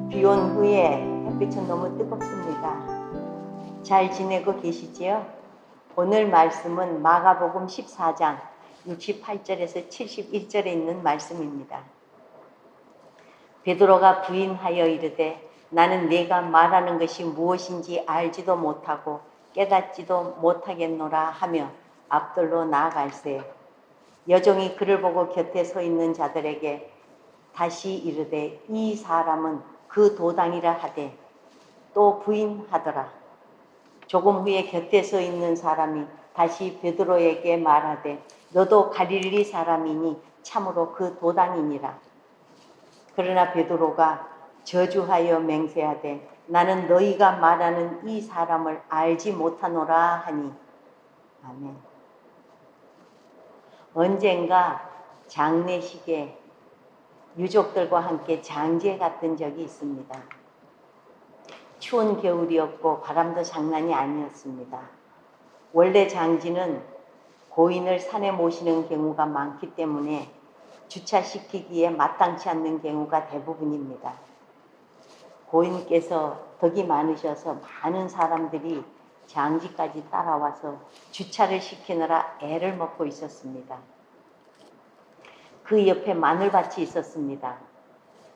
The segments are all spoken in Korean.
비 온 후에 햇빛은 너무 뜨겁습니다. 잘 지내고 계시지요? 오늘 말씀은 마가복음 14장 68절에서 71절에 있는 말씀입니다. 베드로가 부인하여 이르되 나는 네가 말하는 것이 무엇인지 알지도 못하고 깨닫지도 못하겠노라 하며 앞들로 나아갈새 여종이 그를 보고 곁에 서 있는 자들에게 다시 이르되 이 사람은 그 도당이라 하되 또 부인하더라. 조금 후에 곁에 서 있는 사람이 다시 베드로에게 말하되 너도 갈릴리 사람이니 참으로 그 도당이니라. 그러나 베드로가 저주하여 맹세하되 나는 너희가 말하는 이 사람을 알지 못하노라 하니 아멘. 언젠가 장례식에 유족들과 함께 장지에 갔던 적이 있습니다. 추운 겨울이었고 바람도 장난이 아니었습니다. 원래 장지는 고인을 산에 모시는 경우가 많기 때문에 주차시키기에 마땅치 않는 경우가 대부분입니다. 고인께서 덕이 많으셔서 많은 사람들이 장지까지 따라와서 주차를 시키느라 애를 먹고 있었습니다. 그 옆에 마늘밭이 있었습니다.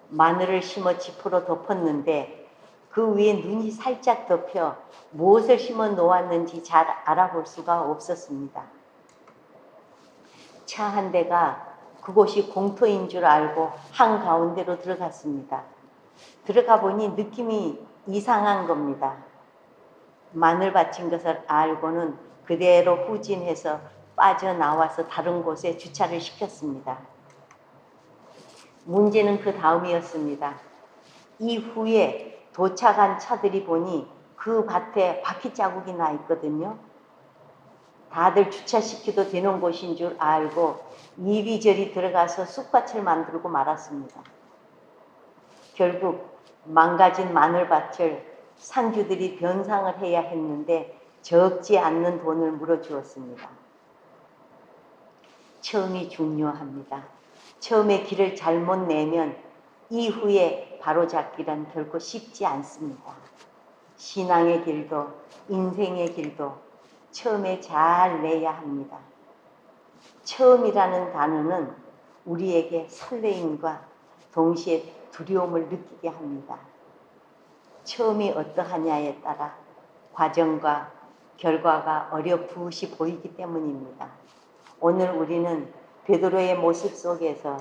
마늘을 심어 지프로 덮었는데 그 위에 눈이 살짝 덮여 무엇을 심어 놓았는지 잘 알아볼 수가 없었습니다. 차 한 대가 그곳이 공터인 줄 알고 한가운데로 들어갔습니다. 들어가 보니 느낌이 이상한 겁니다. 마늘밭인 것을 알고는 그대로 후진해서 빠져나와서 다른 곳에 주차를 시켰습니다. 문제는 그 다음이었습니다. 이후에 도착한 차들이 보니 그 밭에 바퀴 자국이 나 있거든요. 다들 주차시켜도 되는 곳인 줄 알고 이리저리 들어가서 쑥밭을 만들고 말았습니다. 결국 망가진 마늘밭을 상주들이 변상을 해야 했는데 적지 않는 돈을 물어주었습니다. 처음이 중요합니다. 처음에 길을 잘못 내면 이후에 바로잡기란 결코 쉽지 않습니다. 신앙의 길도 인생의 길도 처음에 잘 내야 합니다. 처음이라는 단어는 우리에게 설레임과 동시에 두려움을 느끼게 합니다. 처음이 어떠하냐에 따라 과정과 결과가 어렴풋이 보이기 때문입니다. 오늘 우리는 베드로의 모습 속에서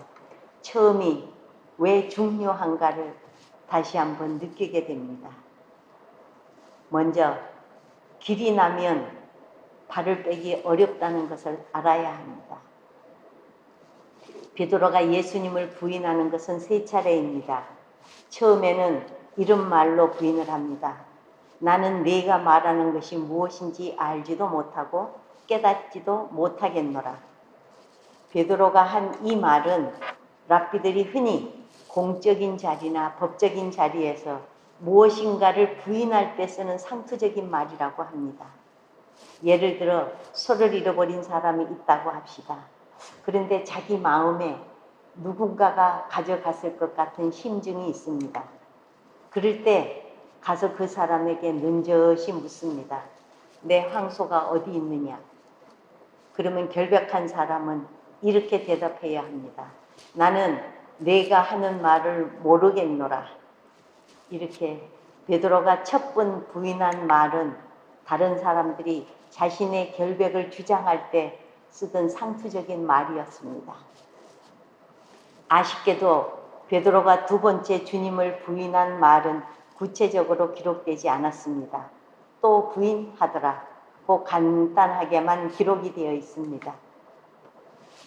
처음이 왜 중요한가를 다시 한번 느끼게 됩니다. 먼저 길이 나면 발을 빼기 어렵다는 것을 알아야 합니다. 베드로가 예수님을 부인하는 것은 3차례입니다. 처음에는 이런 말로 부인을 합니다. 나는 네가 말하는 것이 무엇인지 알지도 못하고 깨닫지도 못하겠노라. 베드로가 한 이 말은 랍비들이 흔히 공적인 자리나 법적인 자리에서 무엇인가를 부인할 때 쓰는 상투적인 말이라고 합니다. 예를 들어 소를 잃어버린 사람이 있다고 합시다. 그런데 자기 마음에 누군가가 가져갔을 것 같은 심증이 있습니다. 그럴 때 가서 그 사람에게 는저시 묻습니다. 내 황소가 어디 있느냐? 그러면 결백한 사람은 이렇게 대답해야 합니다. 나는 내가 하는 말을 모르겠노라. 이렇게 베드로가 첫 번 부인한 말은 다른 사람들이 자신의 결백을 주장할 때 쓰던 상투적인 말이었습니다. 아쉽게도 베드로가 두 번째 주님을 부인한 말은 구체적으로 기록되지 않았습니다. 또 부인하더라. 고 간단하게만 기록이 되어 있습니다.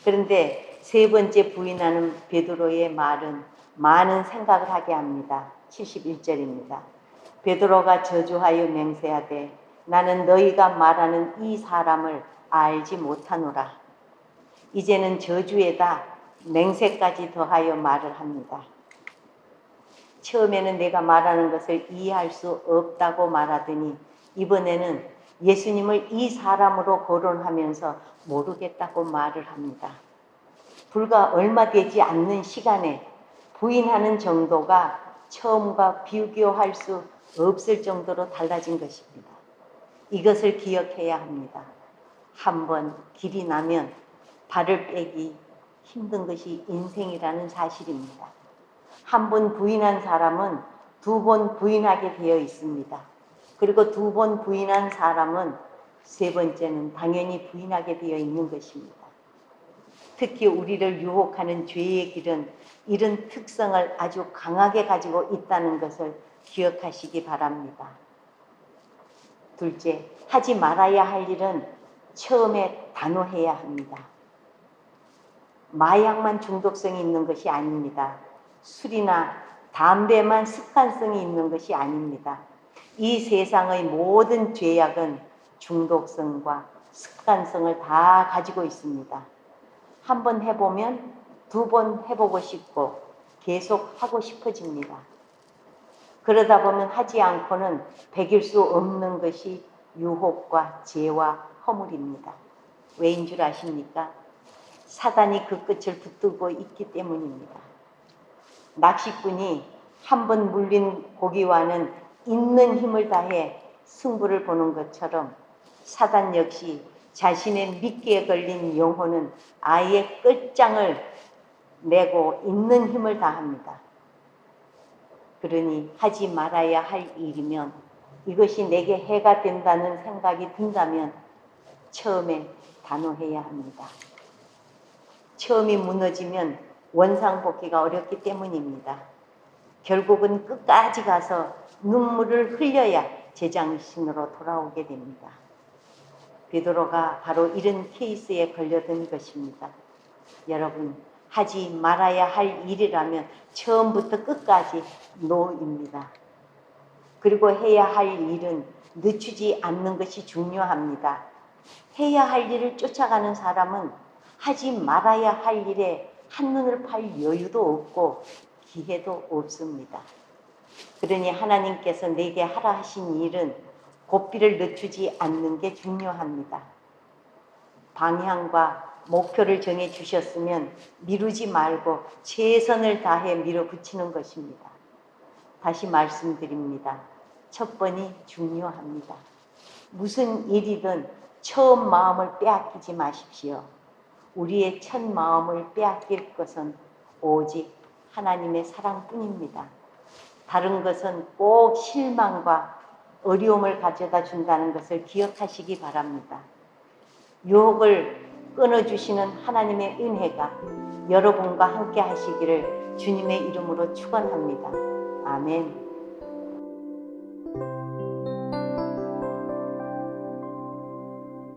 그런데 세 번째 부인하는 베드로의 말은 많은 생각을 하게 합니다. 71절입니다. 베드로가 저주하여 맹세하되 나는 너희가 말하는 이 사람을 알지 못하노라. 이제는 저주에다 맹세까지 더하여 말을 합니다. 처음에는 내가 말하는 것을 이해할 수 없다고 말하더니 이번에는 예수님을 이 사람으로 거론하면서 모르겠다고 말을 합니다. 불과 얼마 되지 않는 시간에 부인하는 정도가 처음과 비교할 수 없을 정도로 달라진 것입니다. 이것을 기억해야 합니다. 한번 길이 나면 발을 빼기 힘든 것이 인생이라는 사실입니다. 한 번 부인한 사람은 두 번 부인하게 되어 있습니다. 그리고 두 번 부인한 사람은 세 번째는 당연히 부인하게 되어 있는 것입니다. 특히 우리를 유혹하는 죄의 길은 이런 특성을 아주 강하게 가지고 있다는 것을 기억하시기 바랍니다. 둘째, 하지 말아야 할 일은 처음에 단호해야 합니다. 마약만 중독성이 있는 것이 아닙니다. 술이나 담배만 습관성이 있는 것이 아닙니다. 이 세상의 모든 죄악은 중독성과 습관성을 다 가지고 있습니다. 한 번 해보면 두 번 해보고 싶고 계속 하고 싶어집니다. 그러다 보면 하지 않고는 배길 수 없는 것이 유혹과 죄와 허물입니다. 왜인 줄 아십니까? 사단이 그 끝을 붙들고 있기 때문입니다. 낚시꾼이 한 번 물린 고기와는 있는 힘을 다해 승부를 보는 것처럼 사단 역시 자신의 미끼에 걸린 영혼은 아예 끝장을 내고 있는 힘을 다합니다. 그러니 하지 말아야 할 일이면 이것이 내게 해가 된다는 생각이 든다면 처음에 단호해야 합니다. 처음이 무너지면 원상복귀가 어렵기 때문입니다. 결국은 끝까지 가서 눈물을 흘려야 제정신으로 돌아오게 됩니다. 베드로가 바로 이런 케이스에 걸려든 것입니다. 여러분, 하지 말아야 할 일이라면 처음부터 끝까지 노입니다. 그리고 해야 할 일은 늦추지 않는 것이 중요합니다. 해야 할 일을 쫓아가는 사람은 하지 말아야 할 일에 한눈을 팔 여유도 없고 기회도 없습니다. 그러니 하나님께서 내게 하라 하신 일은 고삐를 늦추지 않는 게 중요합니다. 방향과 목표를 정해 주셨으면 미루지 말고 최선을 다해 밀어붙이는 것입니다. 다시 말씀드립니다. 첫 번이 중요합니다. 무슨 일이든 처음 마음을 빼앗기지 마십시오. 우리의 첫 마음을 빼앗길 것은 오직 하나님의 사랑뿐입니다. 다른 것은 꼭 실망과 어려움을 가져다 준다는 것을 기억하시기 바랍니다. 유혹을 끊어주시는 하나님의 은혜가 여러분과 함께 하시기를 주님의 이름으로 축원합니다. 아멘.